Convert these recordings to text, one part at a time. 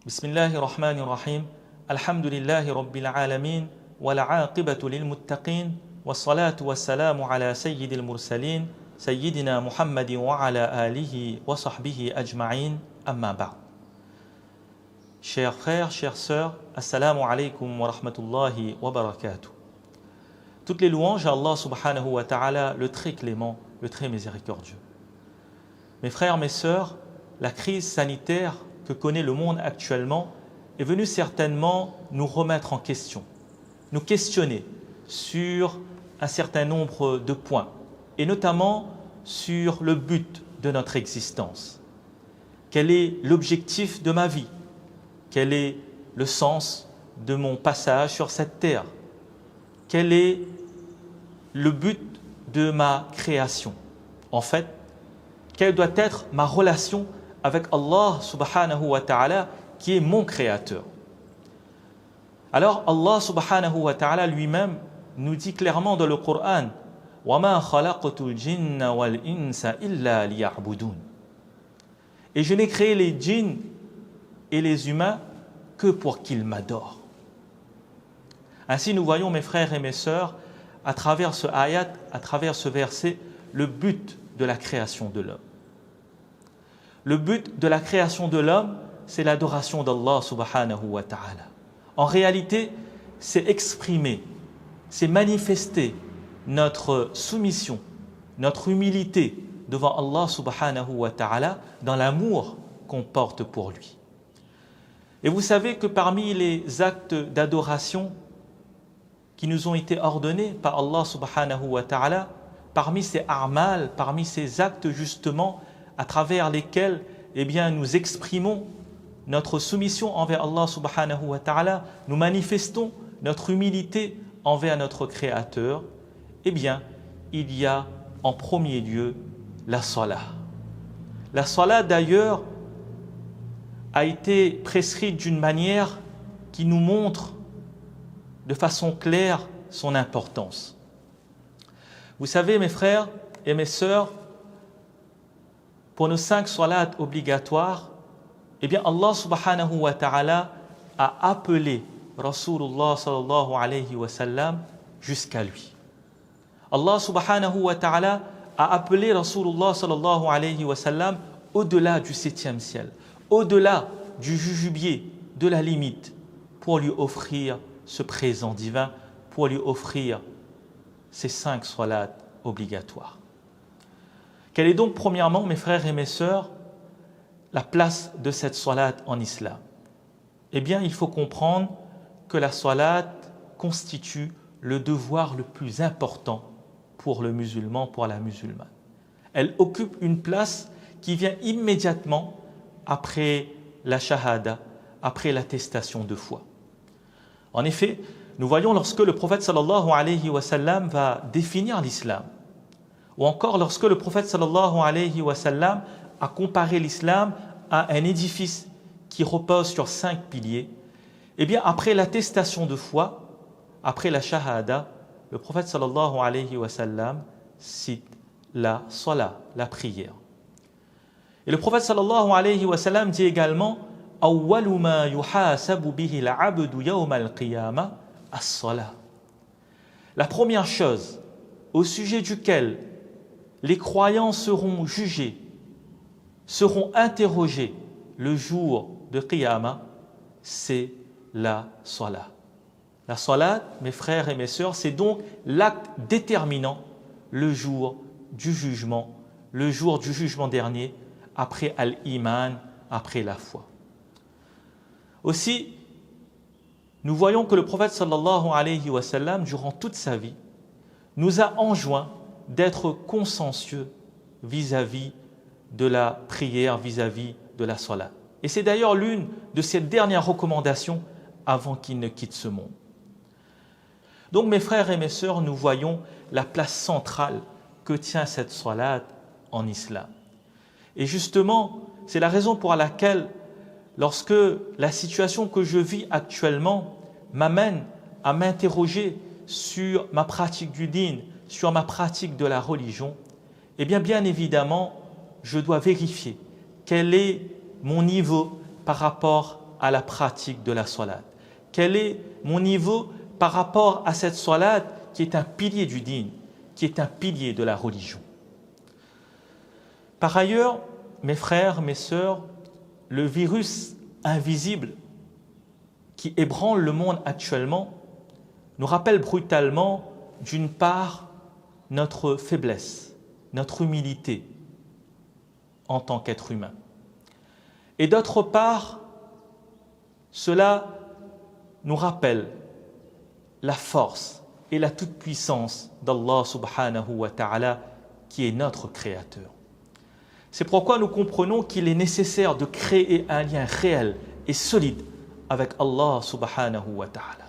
بسم الله الرحمن الرحيم الحمد لله رب العالمين والعاقبة للمتقين والصلاة والسلام على سيد المرسلين سيدنا محمد وعلى آله وصحبه أجمعين أما بعد. Chers frères, chères sœurs, assalamu alaikum wa rahmatullahi wa barakatuh. Toutes les louanges à Allah subhanahu wa ta'ala, le très clément, le très miséricordieux. Mes frères, mes sœurs, la crise sanitaire que connaît le monde actuellement est venue certainement nous remettre en question, nous questionner sur un certain nombre de points, et notamment sur le but de notre existence. Quel est l'objectif de ma vie? Quel est le sens de mon passage sur cette terre? Quel est le but de ma création? En fait, quelle doit être ma relation avec Allah subhanahu wa ta'ala qui est mon créateur? Alors Allah subhanahu wa ta'ala lui-même nous dit clairement dans le Coran: وَمَا خَلَقْتُ الْجِنَّ وَالْإِنسَ إِلَّا لِيَعْبُدُونَ. Et je n'ai créé les djinns et les humains que pour qu'ils m'adorent. Ainsi nous voyons, mes frères et mes sœurs, à travers ce ayat, à travers ce verset, le but de la création de l'homme. Le but de la création de l'homme, c'est l'adoration d'Allah subhanahu wa ta'ala. En réalité, c'est exprimer, c'est manifester notre soumission, notre humilité devant Allah subhanahu wa ta'ala dans l'amour qu'on porte pour lui. Et vous savez que parmi les actes d'adoration qui nous ont été ordonnés par Allah subhanahu wa ta'ala, parmi ces a'mal, parmi ces actes justement à travers lesquels nous exprimons notre soumission envers Allah subhanahu wa ta'ala, nous manifestons notre humilité envers notre Créateur, il y a en premier lieu la salat. La salat d'ailleurs a été prescrite d'une manière qui nous montre de façon claire son importance. Vous savez, mes frères et mes sœurs, pour nos 5 salats obligatoires, Allah subhanahu wa ta'ala a appelé Rasulullah sallallahu alayhi wa sallam jusqu'à lui. Allah subhanahu wa ta'ala a appelé Rasulullah sallallahu alayhi wa sallam au-delà du 7e ciel, au-delà du jujubier, de la limite, pour lui offrir ce présent divin, pour lui offrir ces 5 salats obligatoires. Quelle est donc premièrement, mes frères et mes sœurs, la place de cette salat en islam? Il faut comprendre que la salat constitue le devoir le plus important pour le musulman, pour la musulmane. Elle occupe une place qui vient immédiatement après la shahada, après l'attestation de foi. En effet, nous voyons lorsque le prophète sallallahu alayhi wa sallam va définir l'islam, ou encore lorsque le prophète sallallahu alayhi wa sallam a comparé l'islam à un édifice qui repose sur 5 piliers, après l'attestation de foi, après la shahada, le prophète sallallahu alayhi wa sallam cite la salat, la prière. Et le prophète sallallahu alayhi wa sallam dit également: أَوَّلُ مَا يُحَاسَبُ بِهِ الْعَبْدُ يَوْمَ الْقِيَامَةِ الصَّلَاةُ. La première chose au sujet duquel les croyants seront jugés, seront interrogés le jour de Qiyamah, c'est la salat. La salat, mes frères et mes sœurs, c'est donc l'acte déterminant le jour du jugement dernier, après al-iman, après la foi. Aussi, nous voyons que le prophète sallallahu alayhi wa sallam, durant toute sa vie, nous a enjoint d'être consciencieux vis-à-vis de la prière, vis-à-vis de la salat. Et c'est d'ailleurs l'une de ses dernières recommandations avant qu'il ne quitte ce monde. Donc mes frères et mes sœurs, nous voyons la place centrale que tient cette salat en islam. Et justement, c'est la raison pour laquelle, lorsque la situation que je vis actuellement m'amène à m'interroger sur ma pratique du din, sur ma pratique de la religion, bien évidemment, je dois vérifier quel est mon niveau par rapport à la pratique de la salat? Quel est mon niveau par rapport à cette salat qui est un pilier du din, qui est un pilier de la religion? Par ailleurs, mes frères, mes sœurs, le virus invisible qui ébranle le monde actuellement nous rappelle brutalement, d'une part, notre faiblesse, notre humilité en tant qu'être humain. Et d'autre part, cela nous rappelle la force et la toute-puissance d'Allah subhanahu wa ta'ala qui est notre Créateur. C'est pourquoi nous comprenons qu'il est nécessaire de créer un lien réel et solide avec Allah subhanahu wa ta'ala.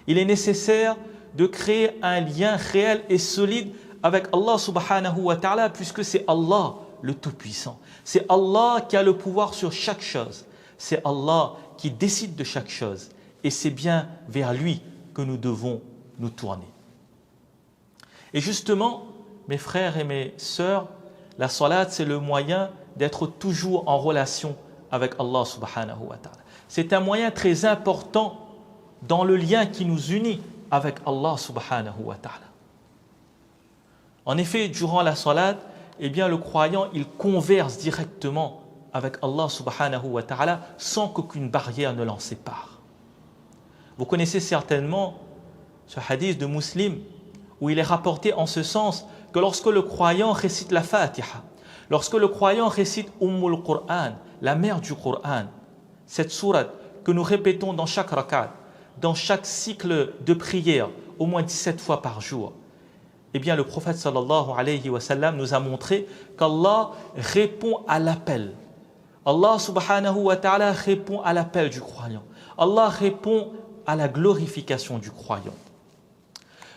Il est nécessaire de créer un lien réel et solide avec Allah subhanahu wa ta'ala puisque c'est Allah le Tout-Puissant. C'est Allah qui a le pouvoir sur chaque chose. C'est Allah qui décide de chaque chose. Et c'est bien vers lui que nous devons nous tourner. Et justement, mes frères et mes sœurs, la salat, c'est le moyen d'être toujours en relation avec Allah subhanahu wa ta'ala. C'est un moyen très important dans le lien qui nous unit avec Allah subhanahu wa ta'ala. En effet, durant la salat, eh bien, le croyant, il converse directement avec Allah subhanahu wa ta'ala sans qu'aucune barrière ne l'en sépare. Vous connaissez certainement ce hadith de Muslim où il est rapporté en ce sens que lorsque le croyant récite la Fatiha, lorsque le croyant récite Ummul Qur'an, la mère du Qur'an, cette sourate que nous répétons dans chaque rakat, dans chaque cycle de prière, au moins 17 fois par jour, eh bien le prophète sallallahu alayhi wa sallam nous a montré qu'Allah répond à l'appel. Allah subhanahu wa ta'ala répond à l'appel du croyant. Allah répond à la glorification du croyant.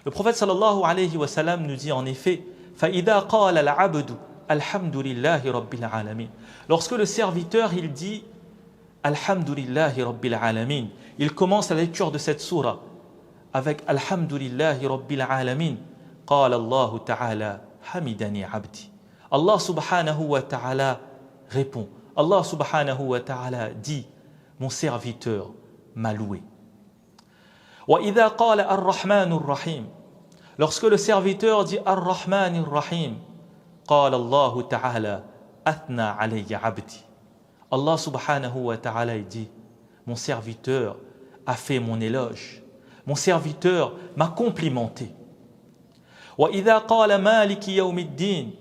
Le prophète sallallahu alayhi wa sallam nous dit en effet فَإِذَا قَالَ الْعَبْدُ الْحَمْدُ لِلَّهِ رَبِّ الْعَالَمِينَ. Lorsque le serviteur il dit Alhamdulillahi Rabbil Alamin, il commence la lecture de cette sourate avec Alhamdulillahi Rabbil Alamin. قال الله تعالى حمدني عبدي. Allah subhanahu wa ta'ala répond. Allah subhanahu wa ta'ala dit mon serviteur m'a loué. وإذا قال الرحمن الرحيم. Lorsque le serviteur dit Ar-Rahman Ar-Rahim, قال الله تعالى أثنى علي عبدي. Allah subhanahu wa ta'ala dit mon serviteur a fait mon éloge, mon serviteur m'a complimenté. وإذا قال مالك يوم الدين.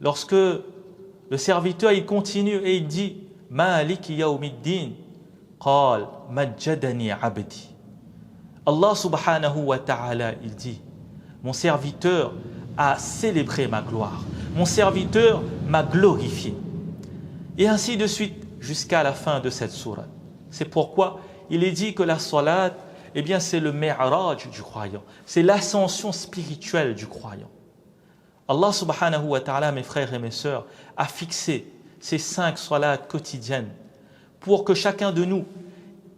Lorsque le serviteur il continue et il dit مالك يوم الدين قال مجدني عبدي. Allah subhanahu wa ta'ala il dit mon serviteur a célébré ma gloire, mon serviteur m'a glorifié. Et ainsi de suite jusqu'à la fin de cette sourate. C'est pourquoi il est dit que la salat, eh bien c'est le mi'raj du croyant, c'est l'ascension spirituelle du croyant. Allah subhanahu wa ta'ala, mes frères et mes sœurs, a fixé ces 5 salats quotidiennes pour que chacun de nous,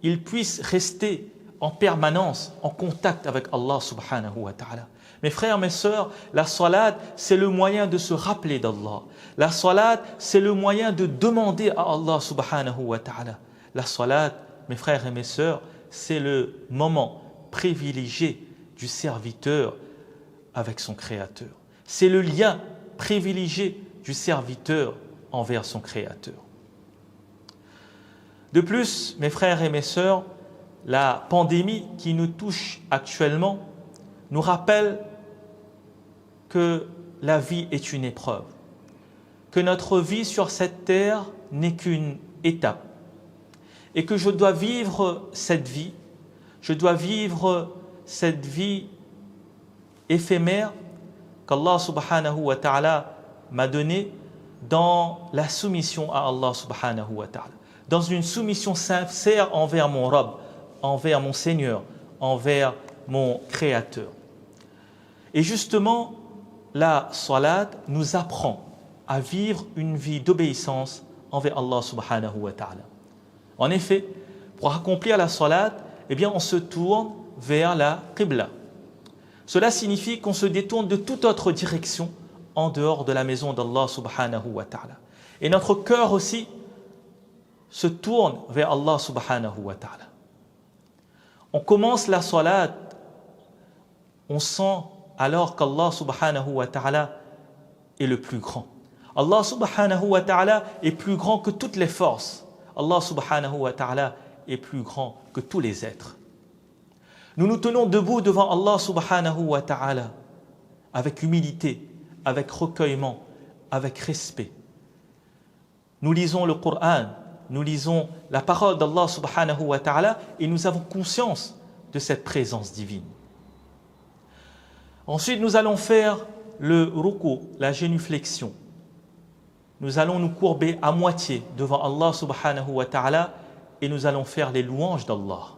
il puisse rester en permanence en contact avec Allah subhanahu wa ta'ala. Mes frères, mes sœurs, la salat, c'est le moyen de se rappeler d'Allah. La salat, c'est le moyen de demander à Allah subhanahu wa ta'ala. La salat, mes frères et mes sœurs, c'est le moment privilégié du serviteur avec son Créateur. C'est le lien privilégié du serviteur envers son Créateur. De plus, mes frères et mes sœurs, la pandémie qui nous touche actuellement nous rappelle que la vie est une épreuve, que notre vie sur cette terre n'est qu'une étape et que je dois vivre cette vie, éphémère qu'Allah subhanahu wa ta'ala m'a donnée dans la soumission à Allah subhanahu wa ta'ala, dans une soumission sincère envers mon Rabb, envers mon Seigneur, envers mon Créateur. Et justement, la salat nous apprend à vivre une vie d'obéissance envers Allah subhanahu wa ta'ala. En effet, pour accomplir la salat, eh bien, on se tourne vers la qibla. Cela signifie qu'on se détourne de toute autre direction en dehors de la maison d'Allah subhanahu wa ta'ala. Et notre cœur aussi se tourne vers Allah subhanahu wa ta'ala. On commence la salat, on sent alors qu'Allah subhanahu wa ta'ala est le plus grand. Allah subhanahu wa ta'ala est plus grand que toutes les forces. Allah subhanahu wa ta'ala est plus grand que tous les êtres. Nous nous tenons debout devant Allah subhanahu wa ta'ala avec humilité, avec recueillement, avec respect. Nous lisons le Coran, nous lisons la parole d'Allah subhanahu wa ta'ala et nous avons conscience de cette présence divine. Ensuite, nous allons faire le ruku, la génuflexion. Nous allons nous courber à moitié devant Allah subhanahu wa ta'ala et nous allons faire les louanges d'Allah.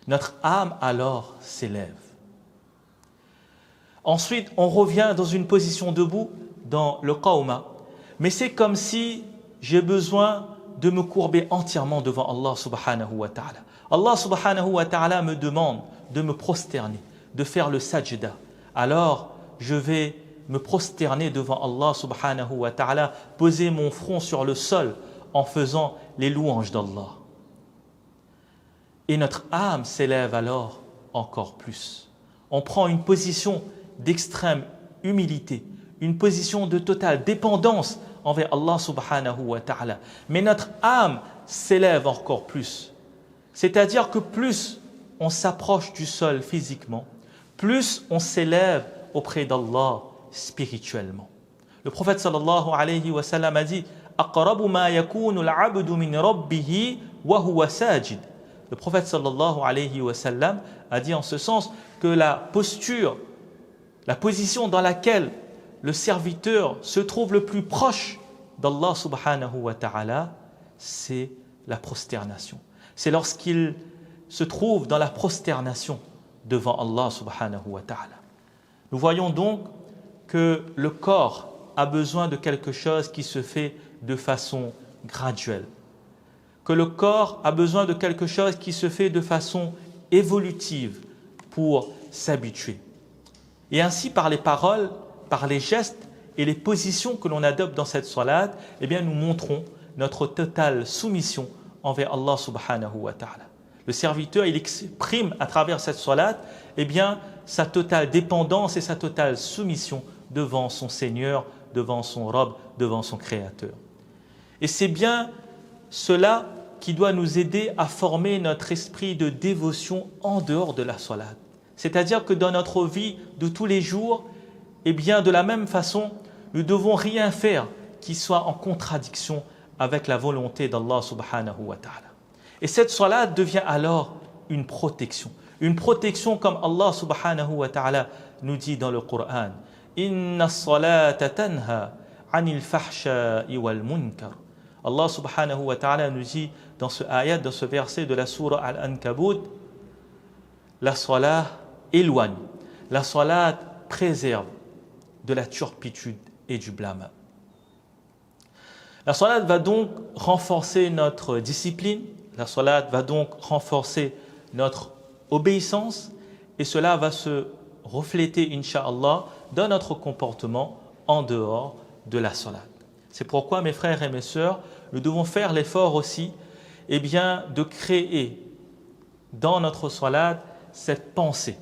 Notre âme alors s'élève. Ensuite, on revient dans une position debout dans le qawma. Mais c'est comme si j'ai besoin de me courber entièrement devant Allah subhanahu wa ta'ala. Allah subhanahu wa ta'ala me demande de me prosterner, de faire le sajda. Alors, je vais me prosterner devant Allah subhanahu wa ta'ala, poser mon front sur le sol en faisant les louanges d'Allah. Et notre âme s'élève alors encore plus. On prend une position d'extrême humilité, une position de totale dépendance envers Allah subhanahu wa ta'ala. Mais notre âme s'élève encore plus. C'est-à-dire que plus on s'approche du sol physiquement, plus on s'élève auprès d'Allah spirituellement. Le prophète sallallahu alayhi wa sallam a dit « Aqrabu ma yakunu al-'abdu min rabbihi wa huwa sajid » Le prophète sallallahu alayhi wa sallam a dit en ce sens que la posture, la position dans laquelle le serviteur se trouve le plus proche d'Allah subhanahu wa ta'ala, c'est la prosternation. C'est lorsqu'il se trouve dans la prosternation devant Allah subhanahu wa ta'ala. Nous voyons donc que le corps a besoin de quelque chose qui se fait de façon graduelle. Que le corps a besoin de quelque chose qui se fait de façon évolutive pour s'habituer. Et ainsi, par les paroles, par les gestes et les positions que l'on adopte dans cette salat, eh bien, nous montrons notre totale soumission envers Allah subhanahu wa ta'ala. Le serviteur, il exprime à travers cette salat, eh bien, sa totale dépendance et sa totale soumission devant son Seigneur, devant son Rabb, devant son Créateur. Et c'est bien cela qui doit nous aider à former notre esprit de dévotion en dehors de la salat. C'est-à-dire que dans notre vie de tous les jours, eh bien, de la même façon, nous ne devons rien faire qui soit en contradiction avec la volonté d'Allah subhanahu wa ta'ala. Et cette salat devient alors une protection. Une protection comme Allah subhanahu wa ta'ala nous dit dans le Coran. Inna as-salata tanha 'anil fahsha'i wal munkar. Allah subhanahu wa ta'ala nous dit dans ce ayat, dans ce verset de la sourate Al-Ankabut, la salat éloigne, la salat préserve de la turpitude et du blâme. La salat va donc renforcer notre discipline, la salat va donc renforcer notre obéissance et cela va se refléter, incha'Allah, dans notre comportement en dehors de la salat. C'est pourquoi, mes frères et mes sœurs, nous devons faire l'effort aussi eh bien, de créer dans notre salat cette pensée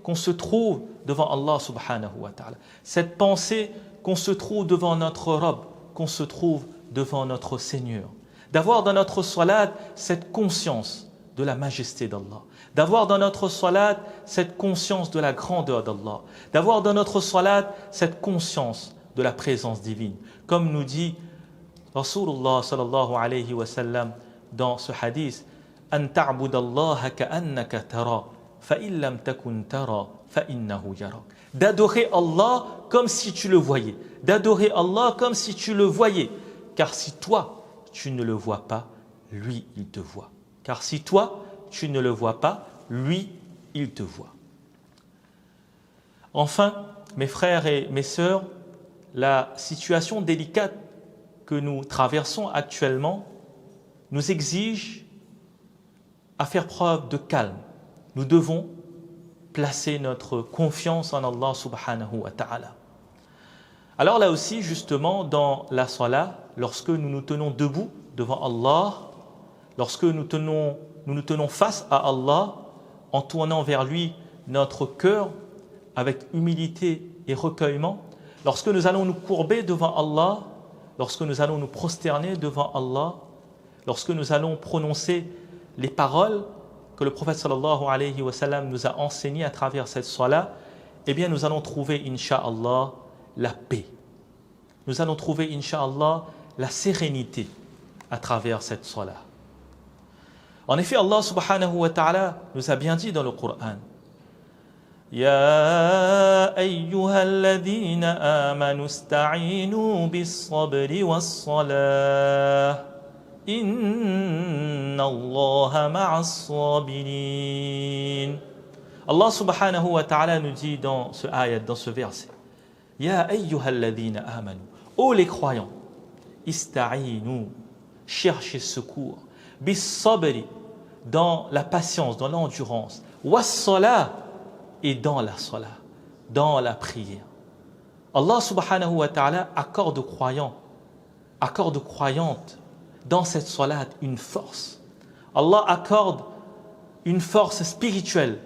qu'on se trouve devant Allah subhanahu wa ta'ala, cette pensée qu'on se trouve devant notre Rabb, qu'on se trouve devant notre Seigneur, d'avoir dans notre salat cette conscience de la majesté d'Allah, d'avoir dans notre salat cette conscience de la grandeur d'Allah, d'avoir dans notre salat cette conscience de la présence divine. Comme nous dit Rasulullah sallallahu alayhi wa sallam dans ce hadith, An ta'budallaha ka'annaka tara, fa in lam takun tara, fa innahu yarak. D'adorer Allah comme si tu le voyais, d'adorer Allah comme si tu le voyais, car si toi tu ne le vois pas, lui il te voit. Car si toi tu ne le vois pas, lui il te voit. Enfin, mes frères et mes sœurs, la situation délicate que nous traversons actuellement nous exige à faire preuve de calme. Nous devons placer notre confiance en Allah subhanahu wa ta'ala. Alors là aussi, justement, dans la salat, lorsque nous nous tenons debout devant Allah, lorsque nous nous tenons face à Allah, en tournant vers lui notre cœur avec humilité et recueillement, lorsque nous allons nous courber devant Allah, lorsque nous allons nous prosterner devant Allah, lorsque nous allons prononcer les paroles que le prophète sallallahu alayhi wa sallam nous a enseignées à travers cette salat, eh bien nous allons trouver, incha'Allah, la paix. Nous allons trouver, incha'Allah, la sérénité à travers cette salat. En effet, Allah subhanahu wa ta'ala nous a bien dit dans le Coran, Ya ayyuhalladhina amanu ista'inu bis-sabri was-salah inna Allaha ma'as-sabirin. Allah subhanahu wa ta'ala nous dit dans ce ayat, dans ce verset, Ya ayyuhalladhina amanu, ô les croyants, ista'inu, cherchez secours, bis-sabri, dans la patience, dans l'endurance, was-salah, et dans la salat, dans la prière. Allah subhanahu wa ta'ala accorde aux croyants, accorde aux croyantes dans cette salat une force. Allah accorde une force spirituelle,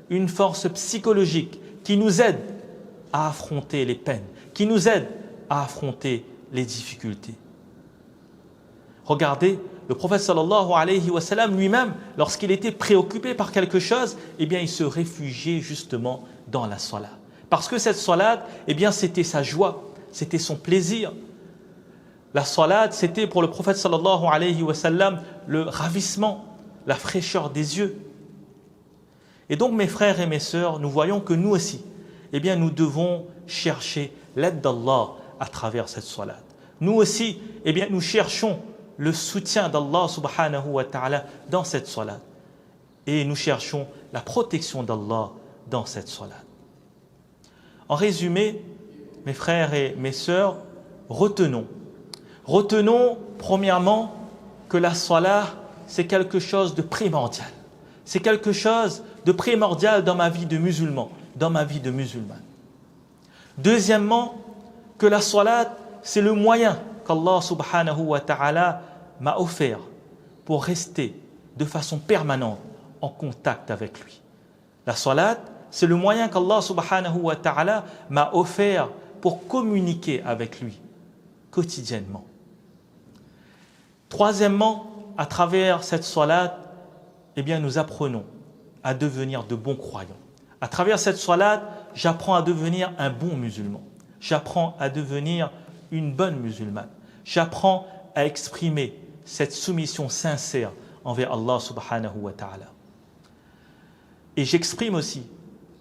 une force psychologique qui nous aide à affronter les peines, qui nous aide à affronter les difficultés. Regardez, le prophète sallallahu alayhi wa sallam lui-même, lorsqu'il était préoccupé par quelque chose, eh bien il se réfugiait justement dans la salat. Parce que cette salat, eh bien c'était sa joie, c'était son plaisir. La salat, c'était pour le prophète sallallahu alayhi wa sallam le ravissement, la fraîcheur des yeux. Et donc mes frères et mes sœurs, nous voyons que nous aussi, eh bien nous devons chercher l'aide d'Allah à travers cette salat. Nous aussi, eh bien nous cherchons le soutien d'Allah subhanahu wa ta'ala dans cette salat. Et nous cherchons la protection d'Allah dans cette salat. En résumé, mes frères et mes sœurs, retenons premièrement que la salat, c'est quelque chose de primordial. C'est quelque chose de primordial dans ma vie de musulman, dans ma vie de musulmane. Deuxièmement, que la salat, c'est le moyen qu'Allah subhanahu wa ta'ala m'a offert pour rester de façon permanente en contact avec lui. La salat, c'est le moyen qu'Allah subhanahu wa ta'ala m'a offert pour communiquer avec lui quotidiennement. Troisièmement, à travers cette salat, eh bien, nous apprenons à devenir de bons croyants. À travers cette salat, j'apprends à devenir un bon musulman. J'apprends à devenir une bonne musulmane. J'apprends à exprimer cette soumission sincère envers Allah subhanahu wa ta'ala. Et j'exprime aussi,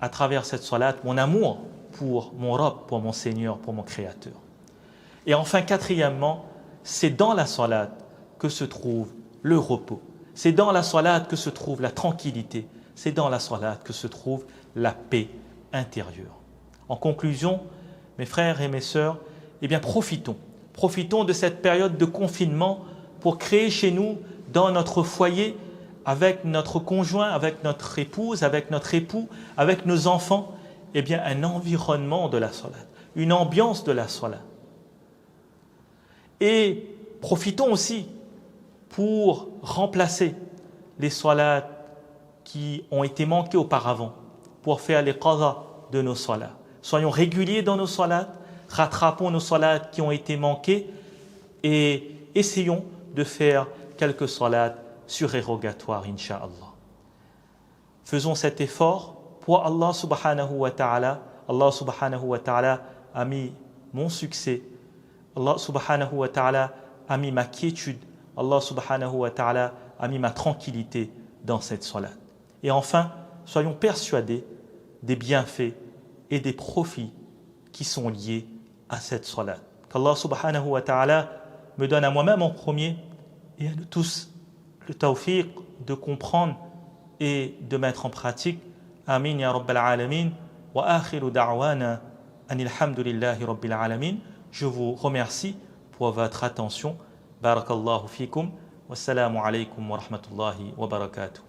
à travers cette salat, mon amour pour mon Rabb, pour mon Seigneur, pour mon Créateur. Et enfin, quatrièmement, c'est dans la salat que se trouve le repos. C'est dans la salat que se trouve la tranquillité. C'est dans la salat que se trouve la paix intérieure. En conclusion, mes frères et mes sœurs, eh bien profitons de cette période de confinement pour créer chez nous, dans notre foyer, avec notre conjoint, avec notre épouse, avec notre époux, avec nos enfants, eh bien un environnement de la salat, une ambiance de la salat. Et profitons aussi pour remplacer les salats qui ont été manqués auparavant, pour faire les qadha de nos salats. Soyons réguliers dans nos salats, rattrapons nos salats qui ont été manqués et essayons de faire quelques salats surérogatoires, incha'Allah. Faisons cet effort pour Allah subhanahu wa ta'ala. Allah subhanahu wa ta'ala a mis mon succès. Allah subhanahu wa ta'ala a mis ma quiétude. Allah subhanahu wa ta'ala a mis ma tranquillité dans cette salat. Et enfin, soyons persuadés des bienfaits et des profits qui sont liés à cette salat. Qu'Allah subhanahu wa ta'ala me donne à moi-même en premier et à nous tous le tawfiq de comprendre et de mettre en pratique. Amin ya Rabbal Alamin. Wa akhiru da'wana anil hamdulillahi Rabbil Alamin. Je vous remercie pour votre attention. Barakallahu fikum. Wassalamu alaykum wa rahmatullahi wa barakatuh.